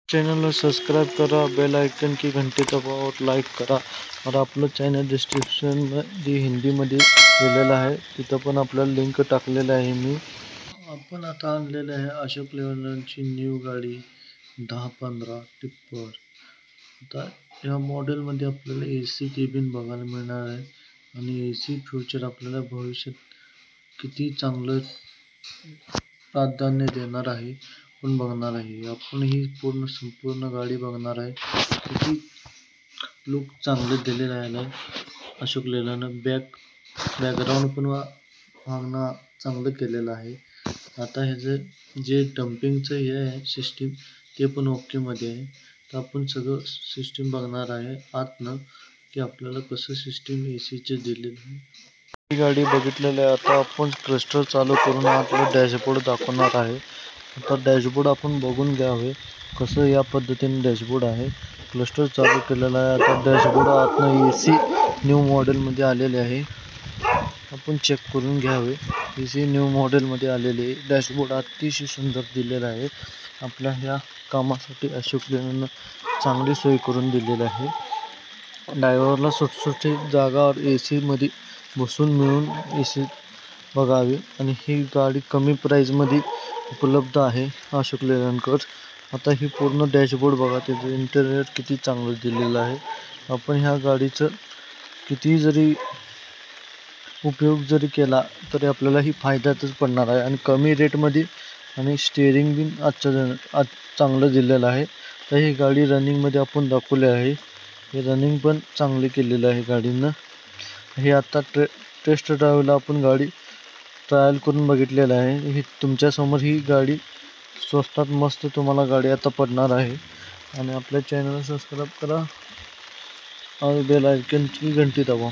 Channel को subscribe करा, bell icon की घंटी दबाओ और लाइक करा। और आपलं चॅनल डिस्क्रिप्शन मध्ये हिंदीमध्ये दिलेलं आहे, तिथं पण आपल्याला लिंक टाकलेलं आहे मी। आपण आता आणलेलं आहे अशोक लेलँडची न्यू गाडी 10-15 टिप्पर। आता या मॉडेलमध्ये आपल्याला एसी केबिन बघायला मिळणार आहे आणि एसी फ्यूचर आपल्याला भविष्यात किती चांगलं प्राधान्य देणार आहे पण बघणार आहे। आपण ही संपूर्ण गाडी बघणार आहे, किती लुक चांगले दिलेलं आहे अशोक लेलँड। बॅकग्राऊंड पण मागणं चांगलं केलेलं आहे। आता ह्याचं जे डम्पिंगचं हे आहे सिस्टीम ते पण ओके मध्ये आहे। तर आपण सगळं सिस्टीम बघणार आहे आतनं की आपल्याला कसं सिस्टीम एसीचे दिलेलं आहे। ही गाडी बघितलेली आहे। आता आपण क्लस्टर चालू करून आपलं डॅशबोर्ड दाखवणार आहे। आता डॅशबोर्ड आपण बघून घ्यावे कसं या पद्धतीने डॅशबोर्ड आहे। क्लस्टर चालू केलेला आहे। आता डॅशबोर्ड आतनं एसी न्यू मॉडेलमध्ये आलेले आहे, आपण चेक करून घ्यावे। एसी न्यू मॉडेलमध्ये आलेले डॅशबोर्ड अतिशय सुंदर दिलेला आहे। आपल्या ह्या कामासाठी अशोक लेलँडनं चांगली सोय करून दिलेली आहे। ड्रायव्हरला सुटसुटीत जागा एसी मध्ये बसून मिळून एसी बघावी आणि ही गाडी कमी प्राइसमध्ये उपलब्ध आहे अशोक लेलँडकर। आता ही पूर्ण डॅशबोर्ड बघा, त्याचं इंटेरियर किती चांगलं दिलेलं आहे। आपण ह्या गाडीचं किती जरी उपयोग जरी केला तरी आपल्याला ही फायद्यातच पडणार आहे आणि कमी रेटमध्ये आणि स्टीअरिंग बी आज चांगलं दिलेलं आहे। तर ही गाडी रनिंगमध्ये आपण दाखवली आहे, हे रनिंग पण चांगले केलेलं आहे गाडीनं। हे आता टेस्ट ड्राईव्हला आपण गाडी ट्रायल करून बघितलेलं आहे। ही तुमच्यासमोर ही गाडी स्वस्तात मस्त तुम्हाला गाडी आता पडणार आहे। आणि आपल्या चॅनलला सबस्क्राइब करा और बेल आइकन की घंटी दबावा।